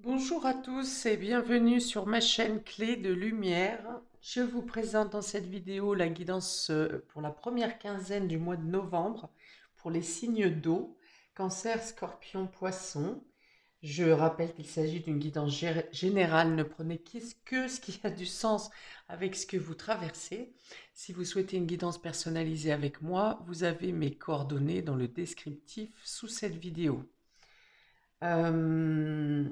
Bonjour à tous et bienvenue sur ma chaîne Clé de Lumière. Je vous présente dans cette vidéo la guidance pour la première quinzaine du mois de novembre pour les signes d'eau, Cancer, Scorpion, Poisson. Je rappelle qu'il s'agit d'une guidance générale, ne prenez que ce qui a du sens avec ce que vous traversez. Si vous souhaitez une guidance personnalisée avec moi, vous avez mes coordonnées dans le descriptif sous cette vidéo. Euh,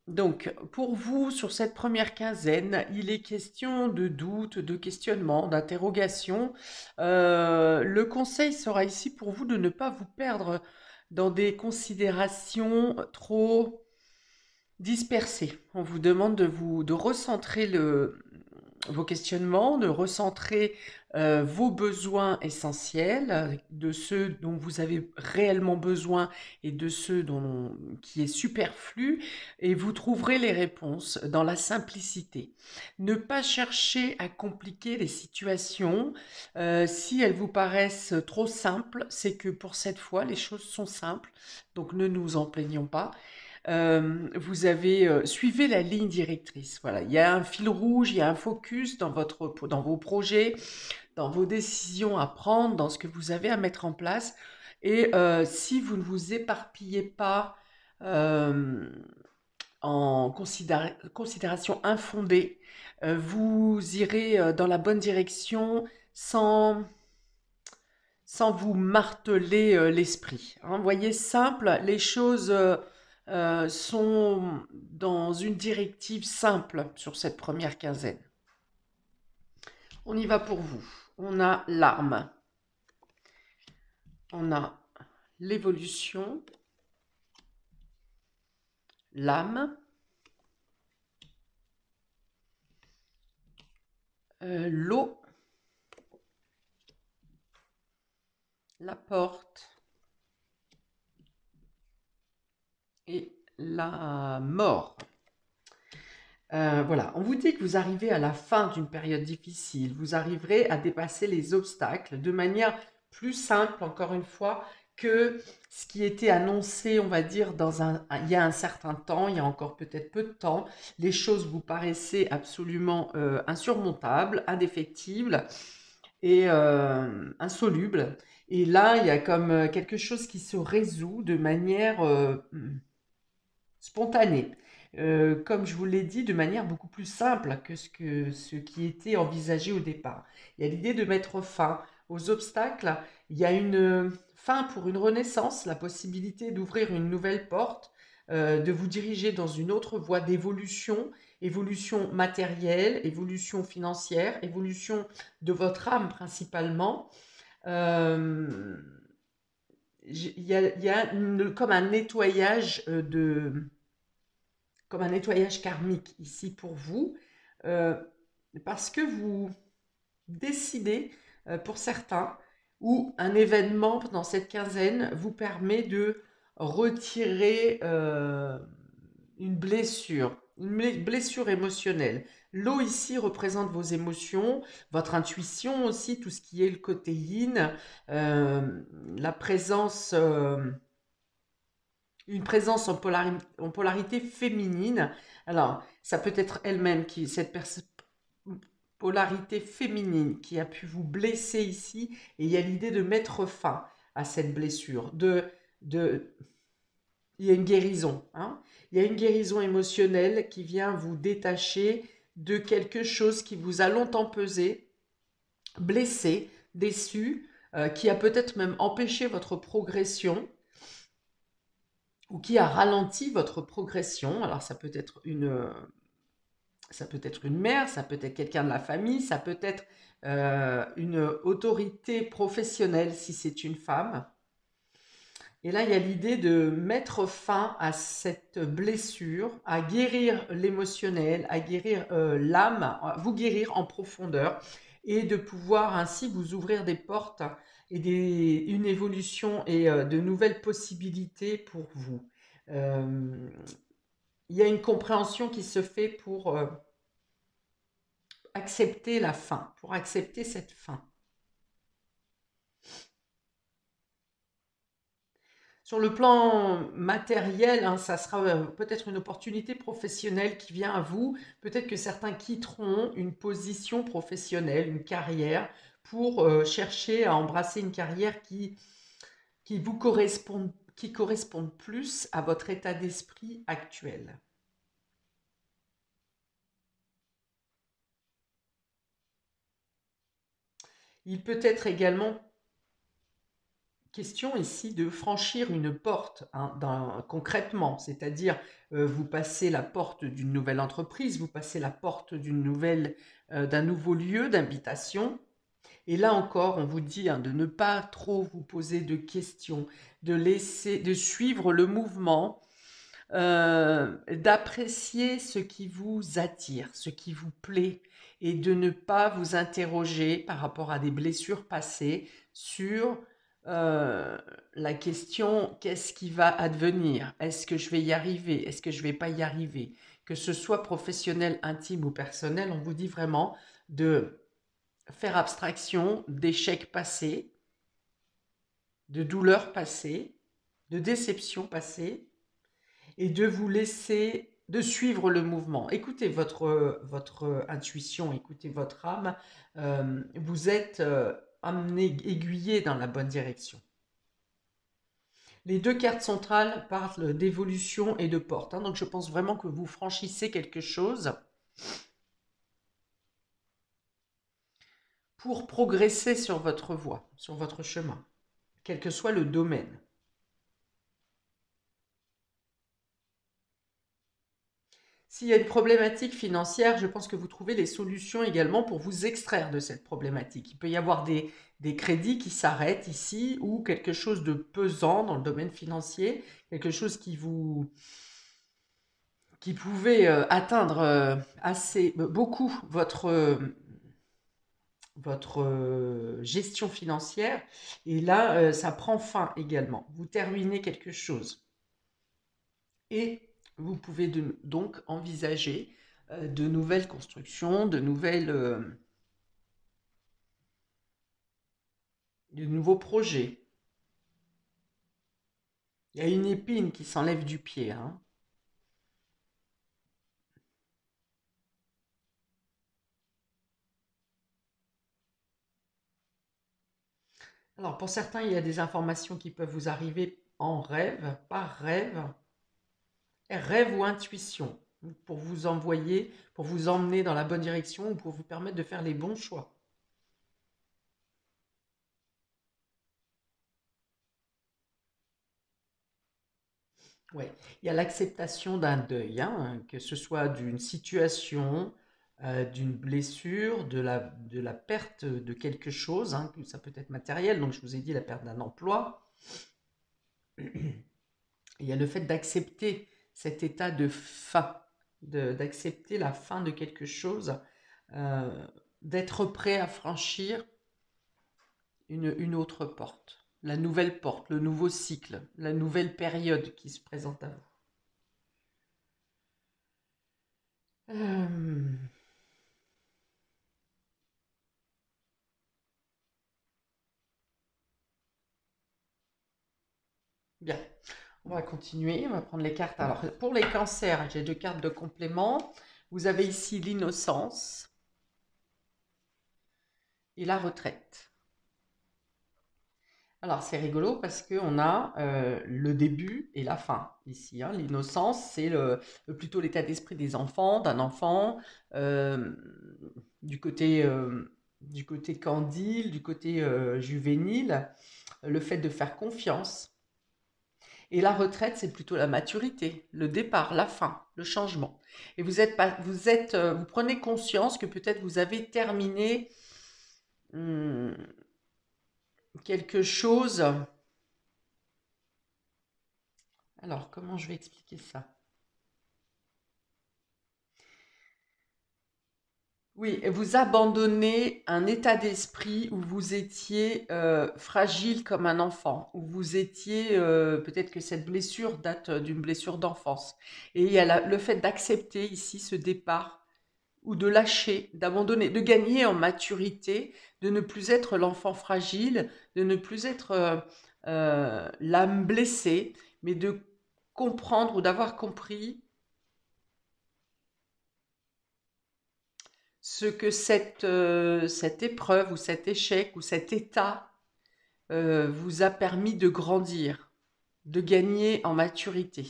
donc, pour vous, sur cette première quinzaine, il est question de doutes, de questionnements, d'interrogations. Le conseil sera ici pour vous de ne pas vous perdre dans des considérations trop dispersées. On vous demande de recentrer vos questionnements, de recentrer vos besoins essentiels, de ceux dont vous avez réellement besoin et de ceux qui est superflu, et vous trouverez les réponses dans la simplicité. Ne pas chercher à compliquer les situations. Si elles vous paraissent trop simples, c'est que pour cette fois, les choses sont simples, donc ne nous en plaignons pas. Vous avez suivez la ligne directrice. Voilà, il y a un fil rouge, il y a un focus dans vos projets, dans vos décisions à prendre, dans ce que vous avez à mettre en place. Et si vous ne vous éparpillez pas euh, en considération infondée, vous irez dans la bonne direction sans vous marteler l'esprit. Hein. Voyez, simple, les choses sont dans une directive simple sur cette première quinzaine. On y va pour vous. On a l'arme, on a l'évolution, l'âme, l'eau, la porte et la mort. Voilà, on vous dit que vous arrivez à la fin d'une période difficile, vous arriverez à dépasser les obstacles de manière plus simple, encore une fois, que ce qui était annoncé, on va dire, il y a un certain temps, il y a encore peut-être peu de temps. Les choses vous paraissaient absolument insurmontables, indéfectibles et insolubles. Et là, il y a comme quelque chose qui se résout de manière spontanée. Comme je vous l'ai dit, de manière beaucoup plus simple que ce qui était envisagé au départ. Il y a l'idée de mettre fin aux obstacles. Il y a une fin pour une renaissance, la possibilité d'ouvrir une nouvelle porte, de vous diriger dans une autre voie d'évolution, évolution matérielle, évolution financière, évolution de votre âme principalement. Euh, il y a comme un nettoyage comme un nettoyage karmique ici pour vous, euh, parce que vous décidez, pour certains, ou un événement dans cette quinzaine vous permet de retirer une blessure émotionnelle. L'eau ici représente vos émotions, votre intuition aussi, tout ce qui est le côté yin, euh, la présence une présence en polarité féminine. Alors, ça peut être elle-même cette polarité féminine qui a pu vous blesser ici, et il y a l'idée de mettre fin à cette blessure, de, il y a une guérison, hein. Il y a une guérison émotionnelle qui vient vous détacher de quelque chose qui vous a longtemps pesé, blessé, déçu, qui a peut-être même empêché votre progression ou qui a ralenti votre progression. Alors ça peut être une mère, ça peut être quelqu'un de la famille, ça peut être une autorité professionnelle si c'est une femme. Et là, il y a l'idée de mettre fin à cette blessure, à guérir l'émotionnel, à guérir l'âme, à vous guérir en profondeur et de pouvoir ainsi vous ouvrir des portes et une évolution et de nouvelles possibilités pour vous. Euh, il y a une compréhension qui se fait pour accepter la fin, pour accepter cette fin. Sur le plan matériel, hein, ça sera peut-être une opportunité professionnelle qui vient à vous. Peut-être que certains quitteront une position professionnelle, une carrière, pour chercher à embrasser une carrière qui vous corresponde, qui corresponde plus à votre état d'esprit actuel. Il peut être également question ici de franchir une porte, hein, concrètement, c'est-à-dire vous passez la porte d'une nouvelle entreprise, vous passez la porte d'un nouveau lieu d'habitation. Et là encore, on vous dit, hein, de ne pas trop vous poser de questions, de suivre le mouvement, d'apprécier ce qui vous attire, ce qui vous plaît, et de ne pas vous interroger par rapport à des blessures passées sur euh, la question qu'est-ce qui va advenir? Est-ce que je vais y arriver? Est-ce que je vais pas y arriver? Que ce soit professionnel, intime ou personnel, on vous dit vraiment de faire abstraction d'échecs passés, de douleurs passées, de déceptions passées, et de vous laisser, de suivre le mouvement. Écoutez votre intuition, écoutez votre âme. Vous êtes amené, aiguillé dans la bonne direction. Les deux cartes centrales parlent d'évolution et de porte, hein, donc je pense vraiment que vous franchissez quelque chose pour progresser sur votre voie, sur votre chemin, quel que soit le domaine. S'il y a une problématique financière, je pense que vous trouvez les solutions également pour vous extraire de cette problématique. Il peut y avoir des crédits qui s'arrêtent ici ou quelque chose de pesant dans le domaine financier, quelque chose qui pouvait atteindre beaucoup votre gestion financière. Et là, ça prend fin également. Vous terminez quelque chose. Et vous pouvez donc envisager de nouvelles constructions, de nouveaux projets. Il y a une épine qui s'enlève du pied, hein. Alors pour certains, il y a des informations qui peuvent vous arriver en rêve, par rêve, rêve ou intuition, pour vous envoyer, pour vous emmener dans la bonne direction ou pour vous permettre de faire les bons choix. Ouais. Il y a l'acceptation d'un deuil, hein, que ce soit d'une situation, d'une blessure, de la perte de quelque chose, hein, que ça peut être matériel, donc je vous ai dit la perte d'un emploi. Il y a le fait d'accepter cet état de fin, d'accepter la fin de quelque chose, euh, d'être prêt à franchir une autre porte, la nouvelle porte, le nouveau cycle, la nouvelle période qui se présente à vous. Euh, Bien, on va continuer, on va prendre les cartes. Alors, pour les cancers, j'ai deux cartes de complément. Vous avez ici l'innocence et la retraite. Alors, c'est rigolo parce qu'on a le début et la fin ici, hein. L'innocence, c'est plutôt l'état d'esprit des enfants, d'un enfant, euh, du côté, euh, du côté candide, du côté juvénile, le fait de faire confiance. Et la retraite, c'est plutôt la maturité, le départ, la fin, le changement. Et vous prenez conscience que peut-être vous avez terminé hum, quelque chose. Alors, comment je vais expliquer ça? Oui, et vous abandonnez un état d'esprit où vous étiez fragile comme un enfant, où vous étiez, peut-être que cette blessure date d'une blessure d'enfance. Et il y a le fait d'accepter ici ce départ ou de lâcher, d'abandonner, de gagner en maturité, de ne plus être l'enfant fragile, de ne plus être l'âme blessée, mais de comprendre ou d'avoir compris ce que cette épreuve ou cet échec ou cet état vous a permis de grandir, de gagner en maturité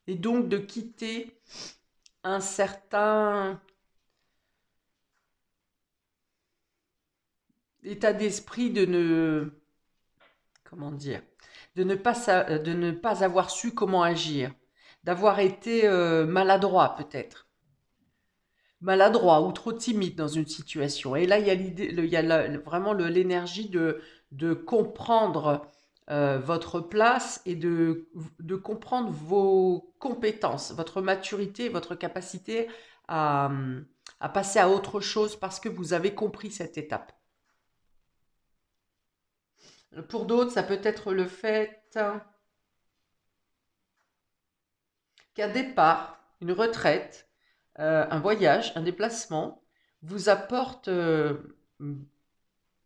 et donc de quitter un certain état d'esprit de ne, comment dire, de ne pas avoir su comment agir, d'avoir été maladroit peut-être, maladroit ou trop timide dans une situation. Et là, il y a l'idée, il y a vraiment l'énergie de comprendre votre place et de comprendre vos compétences, votre maturité, votre capacité à, à passer à autre chose parce que vous avez compris cette étape. Pour d'autres, ça peut être le fait qu'un départ, une retraite, un voyage, un déplacement vous apporte,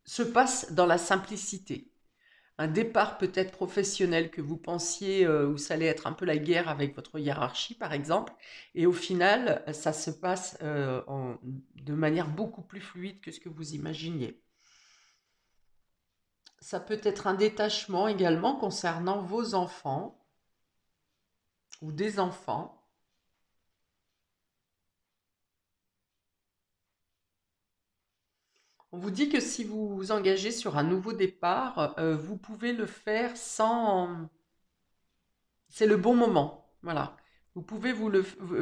se passe dans la simplicité. Un départ peut-être professionnel que vous pensiez où ça allait être un peu la guerre avec votre hiérarchie, par exemple, et au final, ça se passe de manière beaucoup plus fluide que ce que vous imaginiez. Ça peut être un détachement également concernant vos enfants ou des enfants. On vous dit que si vous vous engagez sur un nouveau départ, vous pouvez le faire sans... C'est le bon moment, voilà. Vous pouvez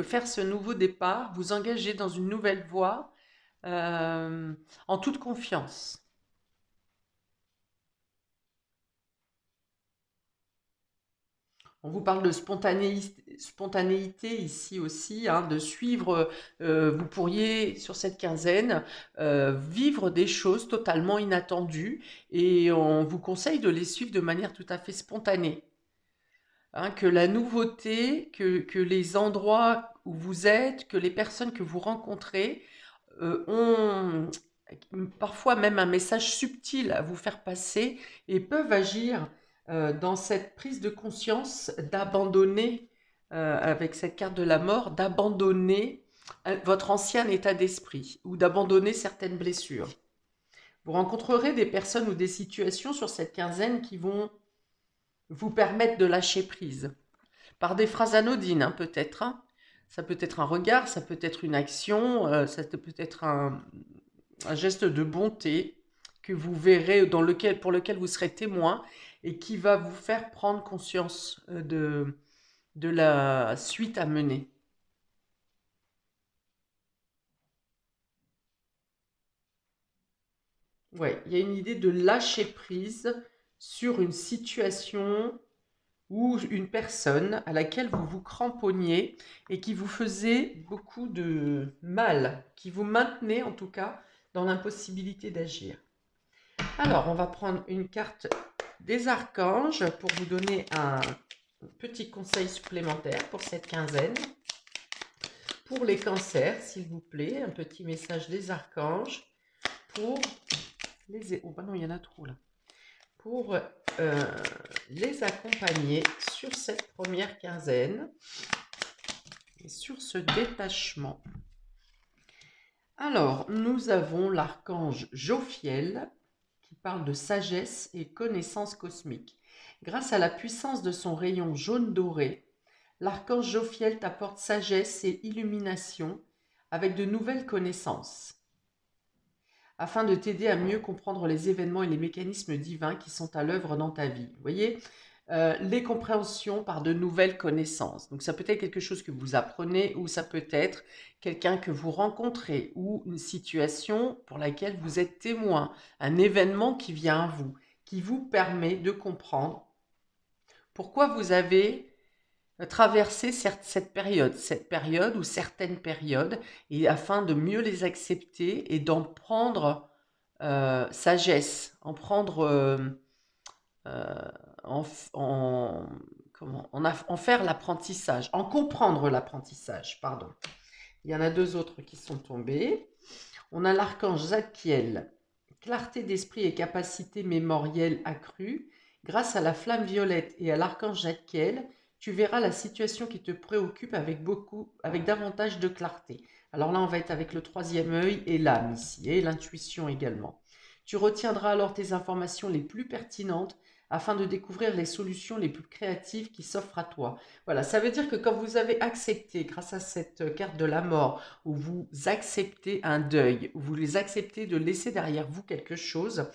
faire ce nouveau départ, vous engager dans une nouvelle voie euh, en toute confiance. On vous parle de spontanéité ici aussi, hein, de suivre, vous pourriez sur cette quinzaine vivre des choses totalement inattendues et on vous conseille de les suivre de manière tout à fait spontanée. Hein, que la nouveauté, que les endroits où vous êtes, que les personnes que vous rencontrez ont parfois même un message subtil à vous faire passer et peuvent agir dans cette prise de conscience d'abandonner, avec cette carte de la mort, d'abandonner votre ancien état d'esprit ou d'abandonner certaines blessures. Vous rencontrerez des personnes ou des situations sur cette quinzaine qui vont vous permettre de lâcher prise. Par des phrases anodines, hein, peut-être. Hein. Ça peut être un regard, ça peut être une action, ça peut être un geste de bonté que vous verrez, pour lequel vous serez témoin et qui va vous faire prendre conscience de la suite à mener. Ouais, il y a une idée de lâcher prise sur une situation ou une personne à laquelle vous vous cramponniez et qui vous faisait beaucoup de mal, qui vous maintenait en tout cas dans l'impossibilité d'agir. Alors, on va prendre une carte des archanges pour vous donner un petit conseil supplémentaire pour cette quinzaine. Pour les cancers, s'il vous plaît, un petit message des archanges pour les... Oh, bah non, il y en a trop là. Pour les accompagner sur cette première quinzaine et sur ce détachement. Alors, nous avons l'archange Jophiel qui parle de sagesse et connaissance cosmique. Grâce à la puissance de son rayon jaune doré, l'archange Jophiel t'apporte sagesse et illumination avec de nouvelles connaissances, afin de t'aider à mieux comprendre les événements et les mécanismes divins qui sont à l'œuvre dans ta vie. Vous voyez, les compréhensions par de nouvelles connaissances. Donc ça peut être quelque chose que vous apprenez ou ça peut être quelqu'un que vous rencontrez ou une situation pour laquelle vous êtes témoin, un événement qui vient à vous, qui vous permet de comprendre pourquoi vous avez traverser cette période ou certaines périodes, et afin de mieux les accepter et d'en prendre sagesse, en prendre, en, en, en faire l'apprentissage, en comprendre l'apprentissage, pardon. Il y en a deux autres qui sont tombés. On a l'archange Zadkiel, clarté d'esprit et capacité mémorielle accrue. Grâce à la flamme violette et à l'archange Zadkiel, tu verras la situation qui te préoccupe avec davantage de clarté. Alors là, on va être avec le troisième œil et l'âme ici, et l'intuition également. Tu retiendras alors tes informations les plus pertinentes afin de découvrir les solutions les plus créatives qui s'offrent à toi. Voilà, ça veut dire que quand vous avez accepté, grâce à cette carte de la mort, où vous acceptez un deuil, où vous les acceptez de laisser derrière vous quelque chose,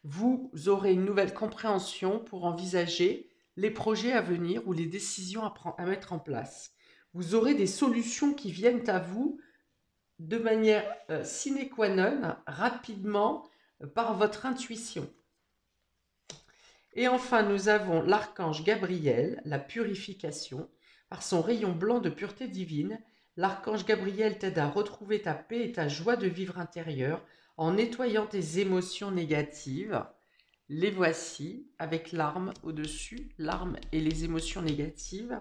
vous aurez une nouvelle compréhension pour envisager les projets à venir ou les décisions à mettre en place. Vous aurez des solutions qui viennent à vous de manière sine qua non, rapidement, par votre intuition. Et enfin, nous avons l'archange Gabriel, la purification. Par son rayon blanc de pureté divine, l'archange Gabriel t'aide à retrouver ta paix et ta joie de vivre intérieure en nettoyant tes émotions négatives. Les voici, avec l'arme au-dessus, l'arme et les émotions négatives.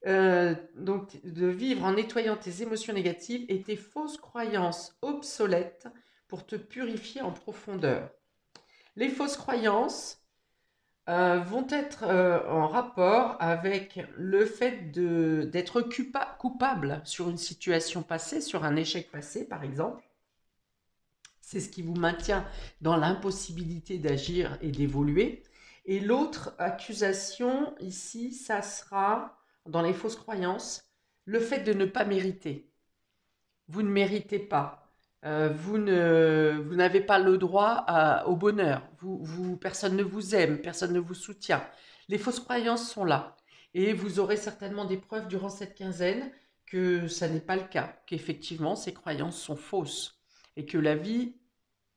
Donc, de vivre en nettoyant tes émotions négatives et tes fausses croyances obsolètes pour te purifier en profondeur. Les fausses croyances vont être en rapport avec le fait d'être coupable sur une situation passée, sur un échec passé par exemple. C'est ce qui vous maintient dans l'impossibilité d'agir et d'évoluer. Et l'autre accusation ici, ça sera, dans les fausses croyances, le fait de ne pas mériter. Vous ne méritez pas. Vous n'avez pas le droit au bonheur. Personne ne vous aime, personne ne vous soutient. Les fausses croyances sont là. Et vous aurez certainement des preuves durant cette quinzaine que ça n'est pas le cas, qu'effectivement ces croyances sont fausses et que la vie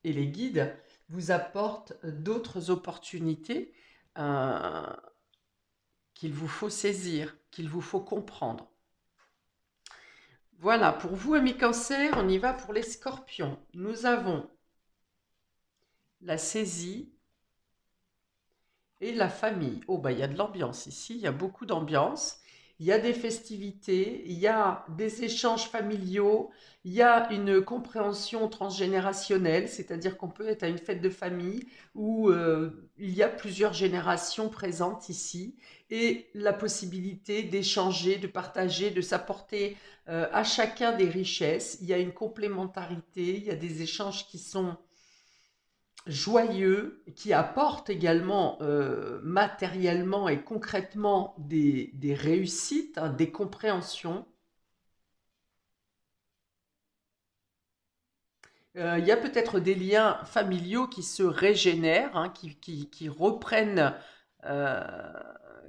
et les guides vous apportent d'autres opportunités euh, qu'il vous faut saisir, qu'il vous faut comprendre. Voilà, pour vous, amis Cancer, on y va pour les Scorpions. Nous avons la saisie et la famille. Oh, bah, il y a de l'ambiance ici, il y a beaucoup d'ambiance. Il y a des festivités, il y a des échanges familiaux, il y a une compréhension transgénérationnelle, c'est-à-dire qu'on peut être à une fête de famille où il y a plusieurs générations présentes ici et la possibilité d'échanger, de partager, de s'apporter à chacun des richesses. Il y a une complémentarité, il y a des échanges qui sont joyeux, qui apporte également matériellement et concrètement des réussites, hein, des compréhensions. Il y a peut-être des liens familiaux qui se régénèrent, hein, qui reprennent euh,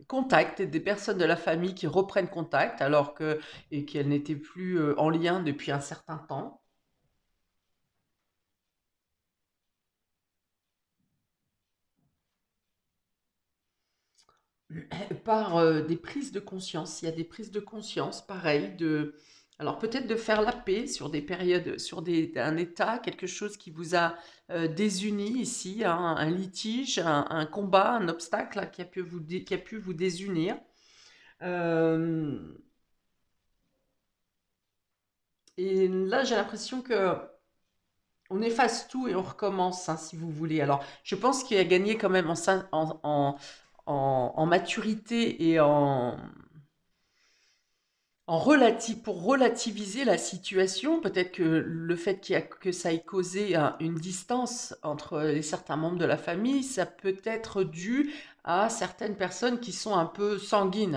contact, des personnes de la famille qui reprennent contact alors que et qu'elles n'étaient plus en lien depuis un certain temps. Par des prises de conscience. Il y a des prises de conscience, pareil, alors peut-être de faire la paix sur des périodes, sur un état, quelque chose qui vous a désuni ici, hein, un litige, un combat, un obstacle hein, qui a pu vous désunir. Euh, et là, j'ai l'impression que on efface tout et on recommence, hein, si vous voulez. Alors, je pense qu'il a gagné quand même en maturité et pour relativiser la situation, peut-être que le fait que ça ait causé une distance entre certains membres de la famille, ça peut être dû à certaines personnes qui sont un peu sanguines,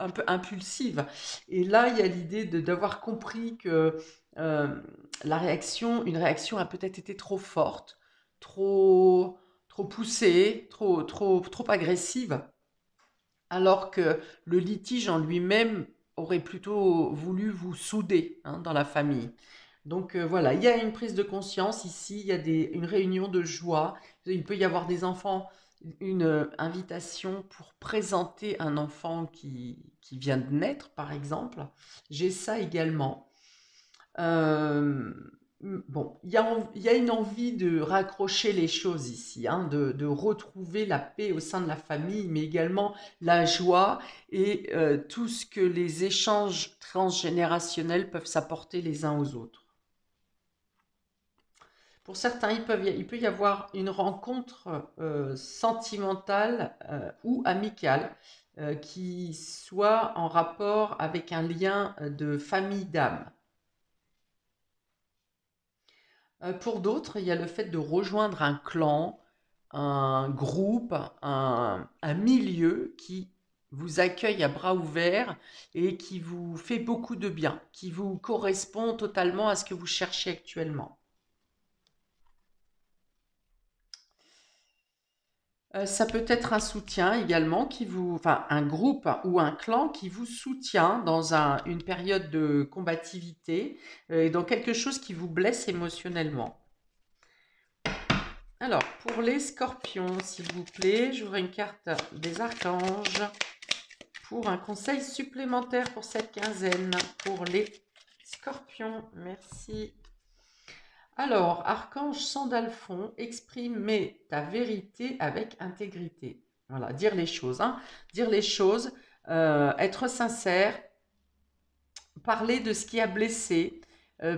un peu impulsives. Et là, il y a l'idée d'avoir compris que euh, une réaction a peut-être été trop forte, trop poussée, trop agressive alors que le litige en lui-même aurait plutôt voulu vous souder hein, dans la famille. Donc voilà, il y a une prise de conscience ici, il y a une réunion de joie, il peut y avoir des enfants, une invitation pour présenter un enfant qui vient de naître, par exemple. J'ai ça également. Euh, bon, il y a une envie de raccrocher les choses ici, hein, de retrouver la paix au sein de la famille, mais également la joie et tout ce que les échanges transgénérationnels peuvent s'apporter les uns aux autres. Pour certains, il peut y avoir une rencontre sentimentale ou amicale qui soit en rapport avec un lien de famille d'âme. Pour d'autres, il y a le fait de rejoindre un clan, un groupe, un milieu qui vous accueille à bras ouverts et qui vous fait beaucoup de bien, qui vous correspond totalement à ce que vous cherchez actuellement. Ça peut être un soutien également enfin un groupe ou un clan qui vous soutient dans une période de combativité et dans quelque chose qui vous blesse émotionnellement. Alors, pour les scorpions, s'il vous plaît, j'ouvre une carte des archanges pour un conseil supplémentaire pour cette quinzaine pour les scorpions. Merci. Alors, archange Sandalphon, exprimer ta vérité avec intégrité. Voilà, dire les choses, hein. Dire les choses, être sincère, parler de ce qui a blessé,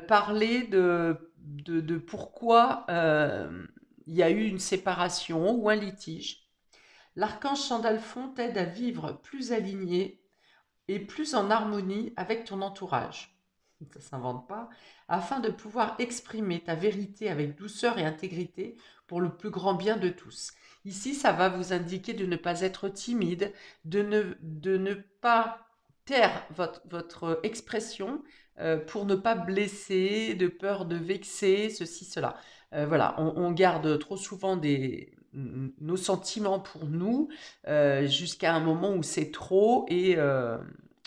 parler de pourquoi il y a eu une séparation ou un litige. L'archange Sandalphon t'aide à vivre plus aligné et plus en harmonie avec ton entourage. Ça ne s'invente pas, afin de pouvoir exprimer ta vérité avec douceur et intégrité pour le plus grand bien de tous. Ici, ça va vous indiquer de ne pas être timide, de ne pas taire votre expression pour ne pas blesser, de peur de vexer, ceci, cela. Voilà, on garde trop souvent nos sentiments pour nous jusqu'à un moment où c'est trop et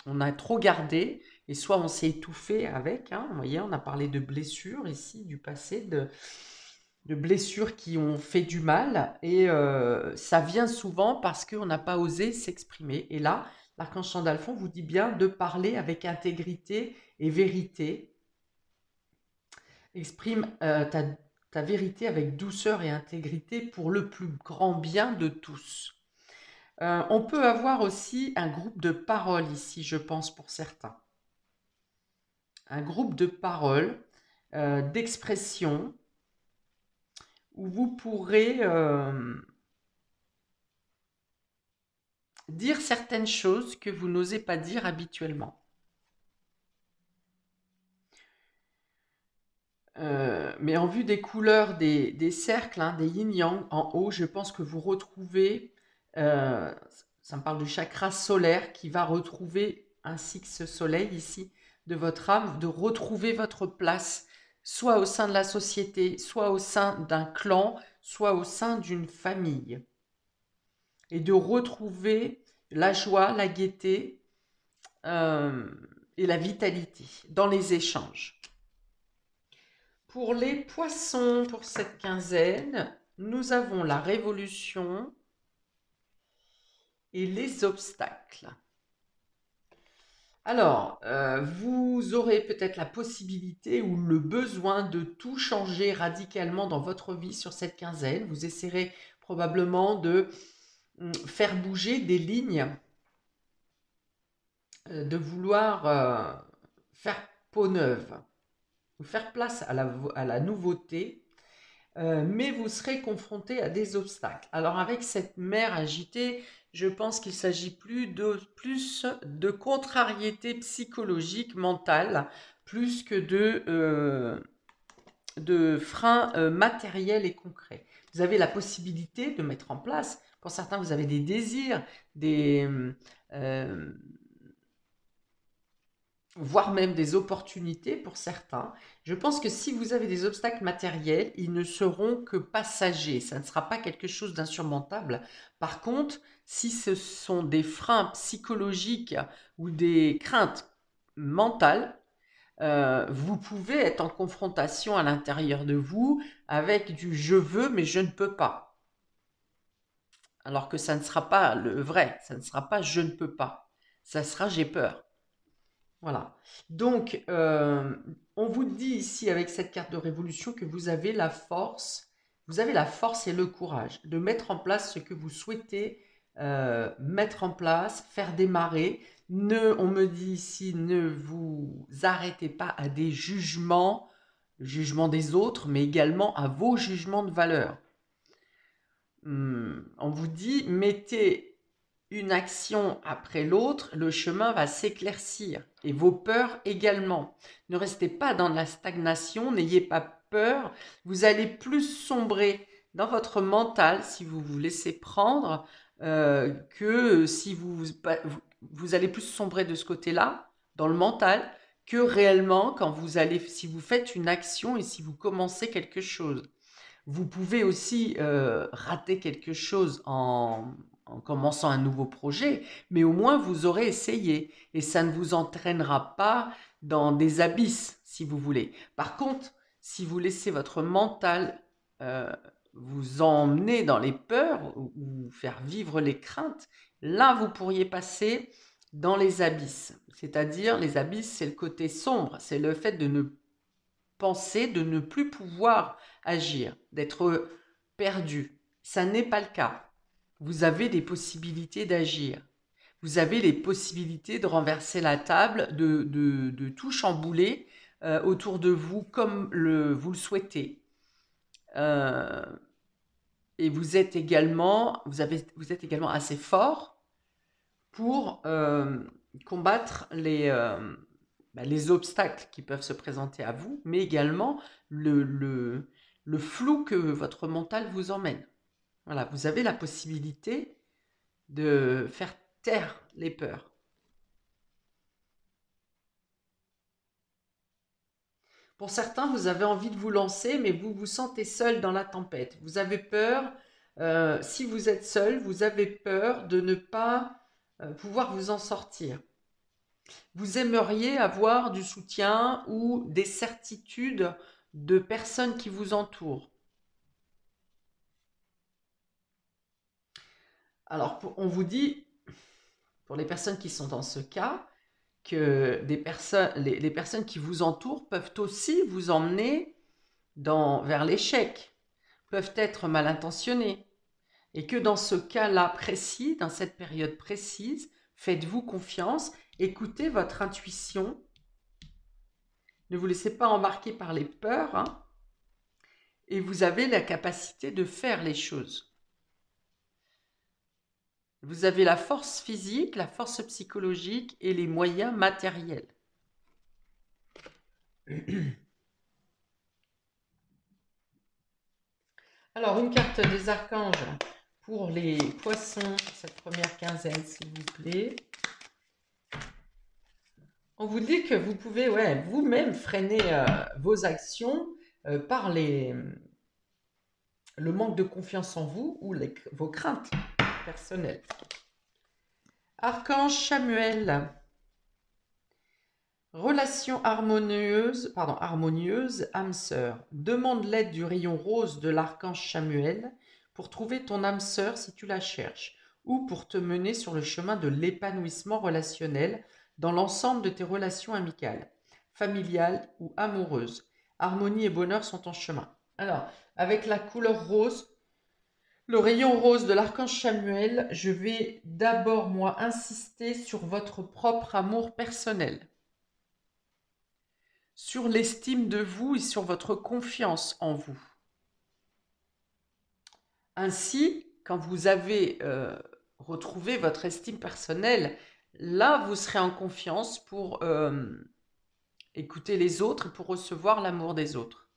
on a trop gardé et soit on s'est étouffé avec, hein, vous voyez, on a parlé de blessures ici, du passé, de blessures qui ont fait du mal et ça vient souvent parce qu'on n'a pas osé s'exprimer. Et là, l'archange Sandalphon vous dit bien de parler avec intégrité et vérité. Exprime ta vérité avec douceur et intégrité pour le plus grand bien de tous. On peut avoir aussi un groupe de parole ici, je pense, pour certains. Un groupe de parole, d'expression, où vous pourrez dire certaines choses que vous n'osez pas dire habituellement. Mais en vue des couleurs des cercles, hein, des yin-yang, en haut, je pense que vous retrouvez, ça me parle du chakra solaire qui va retrouver, ainsi que ce soleil ici, de votre âme, de retrouver votre place, soit au sein de la société, soit au sein d'un clan, soit au sein d'une famille. Et de retrouver la joie, la gaieté et la vitalité dans les échanges. Pour les poissons, pour cette quinzaine, nous avons la révolution et les obstacles. Alors, vous aurez peut-être la possibilité ou le besoin de tout changer radicalement dans votre vie sur cette quinzaine. Vous essaierez probablement de faire bouger des lignes, de vouloir faire peau neuve, faire place à la nouveauté, mais vous serez confronté à des obstacles. Alors avec cette mer agitée, je pense qu'il s'agit plus de contrariété psychologique, mentale, plus que de freins matériels et concrets. Vous avez la possibilité de mettre en place, pour certains vous avez des désirs, euh, voire même des opportunités pour certains. Je pense que si vous avez des obstacles matériels, ils ne seront que passagers. Ça ne sera pas quelque chose d'insurmontable. Par contre, si ce sont des freins psychologiques ou des craintes mentales, vous pouvez être en confrontation à l'intérieur de vous avec du je veux mais je ne peux pas. Alors que ça ne sera pas le vrai, ça ne sera pas je ne peux pas. Ça sera j'ai peur. Voilà. Donc, on vous dit ici avec cette carte de révolution que vous avez la force et le courage de mettre en place ce que vous souhaitez mettre en place, faire démarrer. On me dit ici, ne vous arrêtez pas à des jugements jugement des autres, mais également à vos jugements de valeur. On vous dit, mettez une action après l'autre, le chemin va s'éclaircir et vos peurs également. Ne restez pas dans la stagnation, n'ayez pas peur, vous allez plus sombrer dans votre mental si vous vous laissez prendre que si vous allez plus sombrer de ce côté-là, dans le mental, que réellement quand si vous faites une action et si vous commencez quelque chose. Vous pouvez aussi rater quelque chose en commençant un nouveau projet, mais au moins vous aurez essayé et ça ne vous entraînera pas dans des abysses, si vous voulez. Par contre, si vous laissez votre mental euh, vous emmener dans les peurs ou faire vivre les craintes, là vous pourriez passer dans les abysses. C'est-à-dire, les abysses, c'est le côté sombre, c'est le fait de ne penser, de ne plus pouvoir agir, d'être perdu. Ça n'est pas le cas. Vous avez des possibilités d'agir. Vous avez les possibilités de renverser la table, de tout chambouler autour de vous comme vous le souhaitez. Euh, et vous êtes également assez fort pour combattre les obstacles qui peuvent se présenter à vous, mais également le flou que votre mental vous emmène. Voilà, vous avez la possibilité de faire taire les peurs. Pour certains, vous avez envie de vous lancer, mais vous vous sentez seul dans la tempête. Vous avez peur, si vous êtes seul, vous avez peur de ne pas pouvoir vous en sortir. Vous aimeriez avoir du soutien ou des certitudes de personnes qui vous entourent. Alors, on vous dit, pour les personnes qui sont dans ce cas, que les personnes qui vous entourent peuvent aussi vous emmener vers l'échec, peuvent être mal intentionnées. Et que dans ce cas-là précis, dans cette période précise, faites-vous confiance, écoutez votre intuition, ne vous laissez pas embarquer par les peurs, hein, et vous avez la capacité de faire les choses. Vous avez la force physique, la force psychologique et les moyens matériels. Alors, une carte des archanges pour les poissons, cette première quinzaine, s'il vous plaît. On vous dit que vous pouvez vous-même freiner vos actions par le manque de confiance en vous ou vos craintes personnelles. Archange Chamuel. Relation harmonieuse, âme sœur. Demande l'aide du rayon rose de l'archange Chamuel pour trouver ton âme sœur si tu la cherches, ou pour te mener sur le chemin de l'épanouissement relationnel dans l'ensemble de tes relations amicales, familiales ou amoureuses. Harmonie et bonheur sont en chemin. Alors, avec la couleur rose, le rayon rose de l'archange Chamuel, je vais d'abord, moi, insister sur votre propre amour personnel, sur l'estime de vous et sur votre confiance en vous. Ainsi, quand vous avez retrouvé votre estime personnelle, là, vous serez en confiance pour écouter les autres et pour recevoir l'amour des autres.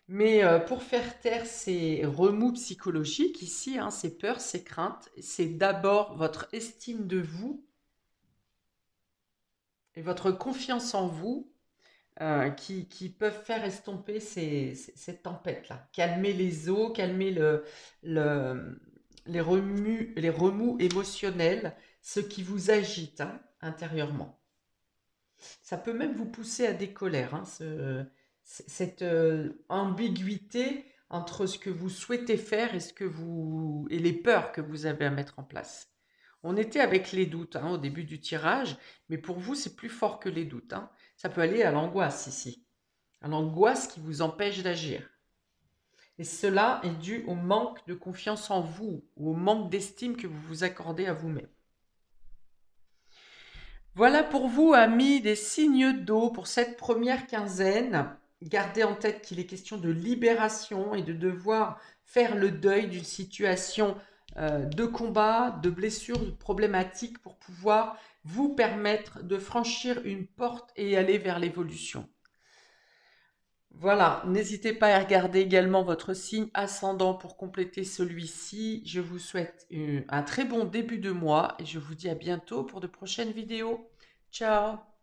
Mais pour faire taire ces remous psychologiques ici, hein, ces peurs, ces craintes, c'est d'abord votre estime de vous et votre confiance en vous qui peuvent faire estomper cette tempête-là. Calmer les eaux, calmer les remous émotionnels, ce qui vous agite hein, intérieurement. Ça peut même vous pousser à des colères, hein, cette ambiguïté entre ce que vous souhaitez faire et les peurs que vous avez à mettre en place. On était avec les doutes hein, au début du tirage, mais pour vous, c'est plus fort que les doutes. Hein. Ça peut aller à l'angoisse ici, à l'angoisse qui vous empêche d'agir. Et cela est dû au manque de confiance en vous ou au manque d'estime que vous vous accordez à vous-même. Voilà pour vous, amis des signes d'eau, pour cette première quinzaine. Gardez en tête qu'il est question de libération et de devoir faire le deuil d'une situation de combat, de blessure, de problématique pour pouvoir vous permettre de franchir une porte et aller vers l'évolution. Voilà, n'hésitez pas à regarder également votre signe ascendant pour compléter celui-ci. Je vous souhaite un très bon début de mois et je vous dis à bientôt pour de prochaines vidéos. Ciao!